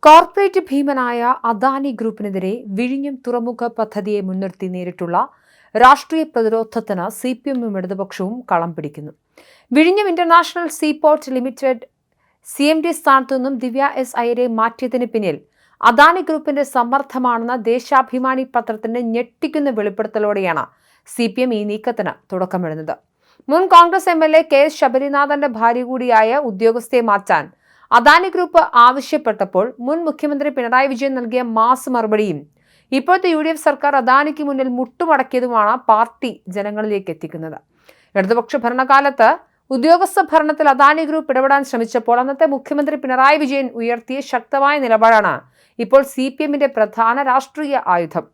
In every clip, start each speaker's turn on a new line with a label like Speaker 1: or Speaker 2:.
Speaker 1: Corporate ഭീമനായ Adani ഗ്രൂപ്പിനെതിരെ വിഴിഞ്ഞം തുറമുഖ പദ്ധതിയെ മുൻനിർത്തി നേരിട്ടുള്ള രാഷ്ട്രീയ പ്രതിരോധത്തിന് സിപിഎമ്മും ഇടതുപക്ഷവും കളം പിടിക്കുന്നു. വിഴിഞ്ഞം ഇന്റർനാഷണൽ സീപോർട്ട് ലിമിറ്റഡ് CMD സ്ഥാനത്തു നിന്നും ദിവ്യ എസ് അയ്യരെ മാറ്റിയതിന് പിന്നിൽ അദാനി ഗ്രൂപ്പിന്റെ സമ്മർദ്ദമാണെന്ന ദേശാഭിമാനി പത്രത്തിന്റെ ഞെട്ടിക്കുന്ന വെളിപ്പെടുത്തലോടെയാണ് CPM ഈ നീക്കത്തിന് തുടക്കമിടുന്നത്. മുൻ കോൺഗ്രസ് MLA KS ശബരിനാഥന്റെ ഭാര്യ കൂടിയായ ഉദ്യോഗസ്ഥയെ മാറ്റാൻ അദാനി ഗ്രൂപ്പ് ആവശ്യപ്പെട്ടപ്പോൾ മുൻ മുഖ്യമന്ത്രി പിണറായി വിജയൻ നൽകിയ മാസ് മറുപടിയും ഇപ്പോഴത്തെ UDF സർക്കാർ അദാനിക്ക് മുന്നിൽ മുട്ടുമടക്കിയതുമാണ് പാർട്ടി ജനങ്ങളിലേക്ക് എത്തിക്കുന്നത്. ഇടതുപക്ഷ ഭരണകാലത്ത് ഉദ്യോഗസ്ഥ ഭരണത്തിൽ അദാനി ഗ്രൂപ്പ് ഇടപെടാൻ ശ്രമിച്ചപ്പോൾ അന്നത്തെ മുഖ്യമന്ത്രി പിണറായി വിജയൻ ഉയർത്തിയ ശക്തമായ നിലപാടാണ് ഇപ്പോൾ CPMന്റെ പ്രധാന രാഷ്ട്രീയ ആയുധം.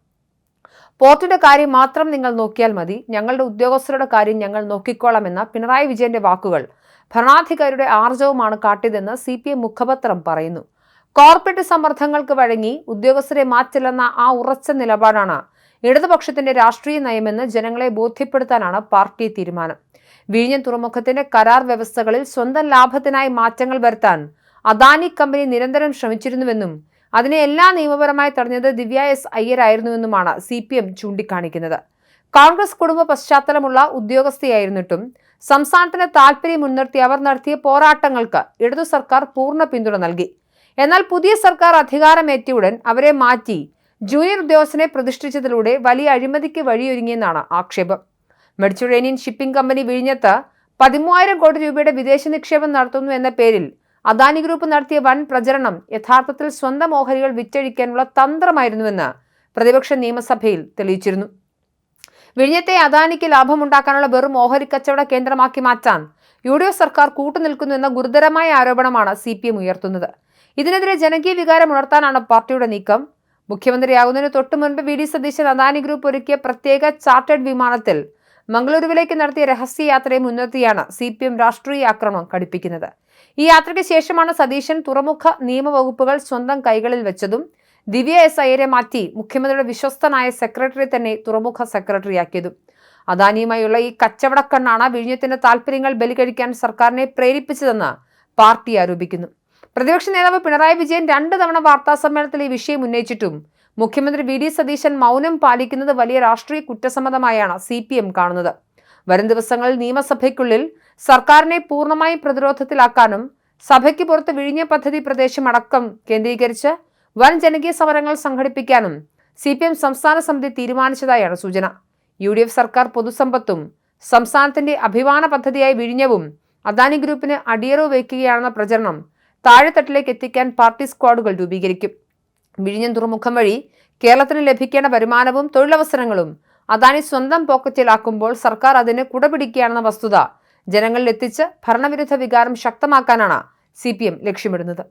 Speaker 1: പോർട്ടിന്റെ കാര്യം മാത്രം നിങ്ങൾ നോക്കിയാൽ മതി, ഞങ്ങളുടെ ഉദ്യോഗസ്ഥരുടെ കാര്യം ഞങ്ങൾ നോക്കിക്കോളാമെന്ന പിണറായി വിജയന്റെ വാക്കുകൾ ഭരണാധികാരിയുടെ ആർജവമാണ് കാട്ടിയതെന്ന് CPM മുഖപത്രം പറയുന്നു. കോർപ്പറേറ്റ് സമ്മർദ്ദങ്ങൾക്ക് വഴങ്ങി ഉദ്യോഗസ്ഥരെ മാറ്റില്ലെന്ന ആ ഉറച്ച നിലപാടാണ് ഇടതുപക്ഷത്തിന്റെ രാഷ്ട്രീയ നയമെന്ന് ജനങ്ങളെ ബോധ്യപ്പെടുത്താനാണ് പാർട്ടി തീരുമാനം. വിഴിഞ്ഞം തുറമുഖത്തിന്റെ കരാർ വ്യവസ്ഥകളിൽ സ്വന്തം ലാഭത്തിനായി മാറ്റങ്ങൾ വരുത്താൻ അദാനി കമ്പനി നിരന്തരം ശ്രമിച്ചിരുന്നുവെന്നും അതിനെ എല്ലാം നിയമപരമായി തടഞ്ഞത് ദിവ്യ എസ് അയ്യരായിരുന്നുവെന്നുമാണ് CPM ചൂണ്ടിക്കാണിക്കുന്നത്. കോൺഗ്രസ് കുടുംബ പശ്ചാത്തലമുള്ള ഉദ്യോഗസ്ഥയായിരുന്നിട്ടും സംസ്ഥാനത്തിന് താൽപര്യം മുൻനിർത്തി അവർ നടത്തിയ പോരാട്ടങ്ങൾക്ക് ഇടതു സർക്കാർ പൂർണ്ണ പിന്തുണ നൽകി. എന്നാൽ പുതിയ സർക്കാർ അധികാരമേറ്റയുടൻ അവരെ മാറ്റി ജൂനിയർ ഉദ്യോഗസ്ഥനെ പ്രതിഷ്ഠിച്ചതിലൂടെ വലിയ അഴിമതിക്ക് വഴിയൊരുങ്ങിയെന്നാണ് ആക്ഷേപം. മെഡിറ്ററേനിയൻ ഷിപ്പിംഗ് കമ്പനി വിഴിഞ്ഞത്ത് 13,000 കോടി രൂപയുടെ വിദേശ നിക്ഷേപം നടത്തുന്നു എന്ന പേരിൽ അദാനി ഗ്രൂപ്പ് നടത്തിയ വൻ പ്രചരണം യഥാർത്ഥത്തിൽ സ്വന്തം ഓഹരികൾ വിറ്റഴിക്കാനുള്ള തന്ത്രമായിരുന്നുവെന്ന് പ്രതിപക്ഷ നിയമസഭയിൽ തെളിയിച്ചിരുന്നു. വിഴിഞ്ഞത്തെ അദാനിക്ക് ലാഭമുണ്ടാക്കാനുള്ള വെറും ഓഹരി കച്ചവട കേന്ദ്രമാക്കി മാറ്റാൻ UDF സർക്കാർ കൂട്ടുനിൽക്കുന്നു എന്ന ഗുരുതരമായ ആരോപണമാണ് CPM ഉയർത്തുന്നത്. ഇതിനെതിരെ ജനകീയ വികാരം ഉണർത്താനാണ് പാർട്ടിയുടെ നീക്കം. മുഖ്യമന്ത്രിയാകുന്നതിന് തൊട്ടു മുൻപ് VD സതീശൻ അദാനി ഗ്രൂപ്പ് ഒരുക്കിയ പ്രത്യേക ചാർട്ടേഡ് വിമാനത്തിൽ മംഗളൂരുവിലേക്ക് നടത്തിയ രഹസ്യയാത്രയെ മുൻനിർത്തിയാണ് CPM രാഷ്ട്രീയ ആക്രമണം ഘടിപ്പിക്കുന്നത്. ഈ യാത്രയ്ക്ക് ശേഷമാണ് സതീശൻ തുറമുഖ നിയമവകുപ്പുകൾ സ്വന്തം കൈകളിൽ വെച്ചതും ദിവ്യ എസ് അയ്യരെ മാറ്റി മുഖ്യമന്ത്രിയുടെ വിശ്വസ്തനായ സെക്രട്ടറി തന്നെ തുറമുഖ സെക്രട്ടറിയാക്കിയതും. അദാനിയുമായുള്ള ഈ കച്ചവടക്കണ്ണാണ് വിഴിഞ്ഞത്തിന്റെ താൽപര്യങ്ങൾ ബലികഴിക്കാൻ സർക്കാരിനെ പ്രേരിപ്പിച്ചതെന്ന് പാർട്ടി ആരോപിക്കുന്നു. പ്രതിപക്ഷ നേതാവ് പിണറായി വിജയൻ 2 തവണ വാർത്താ സമ്മേളനത്തിൽ ഈ വിഷയം ഉന്നയിച്ചിട്ടും മുഖ്യമന്ത്രി VD സതീശൻ മൗനം പാലിക്കുന്നത് വലിയ രാഷ്ട്രീയ കുറ്റസമ്മതമായാണ് CPM കാണുന്നത്. വരും ദിവസങ്ങളിൽ നിയമസഭയ്ക്കുള്ളിൽ സർക്കാരിനെ പൂർണ്ണമായും പ്രതിരോധത്തിലാക്കാനും സഭയ്ക്ക് പുറത്ത് വിഴിഞ്ഞ പദ്ധതി പ്രദേശം അടക്കം കേന്ദ്രീകരിച്ച് വൻ ജനകീയ സമരങ്ങൾ സംഘടിപ്പിക്കാനും CPM സംസ്ഥാന സമിതി തീരുമാനിച്ചതായാണ് സൂചന. UDF സർക്കാർ പൊതുസമ്പത്തും സംസ്ഥാനത്തിന്റെ അഭിമാന പദ്ധതിയായി വിഴിഞ്ഞവും അദാനി ഗ്രൂപ്പിന് അടിയറവ് വയ്ക്കുകയാണെന്ന പ്രചരണം താഴെത്തട്ടിലേക്ക് എത്തിക്കാൻ പാർട്ടി സ്ക്വാഡുകൾ രൂപീകരിക്കും. വിഴിഞ്ഞം തുറമുഖം വഴി കേരളത്തിന് ലഭിക്കേണ്ട വരുമാനവും തൊഴിലവസരങ്ങളും അദാനി സ്വന്തം പോക്കറ്റിലാക്കുമ്പോൾ സർക്കാർ അതിന് കുടപിടിക്കുകയാണെന്ന വസ്തുത ജനങ്ങളിൽ എത്തിച്ച് ഭരണവിരുദ്ധ വികാരം ശക്തമാക്കാനാണ് CPM ലക്ഷ്യമിടുന്നത്.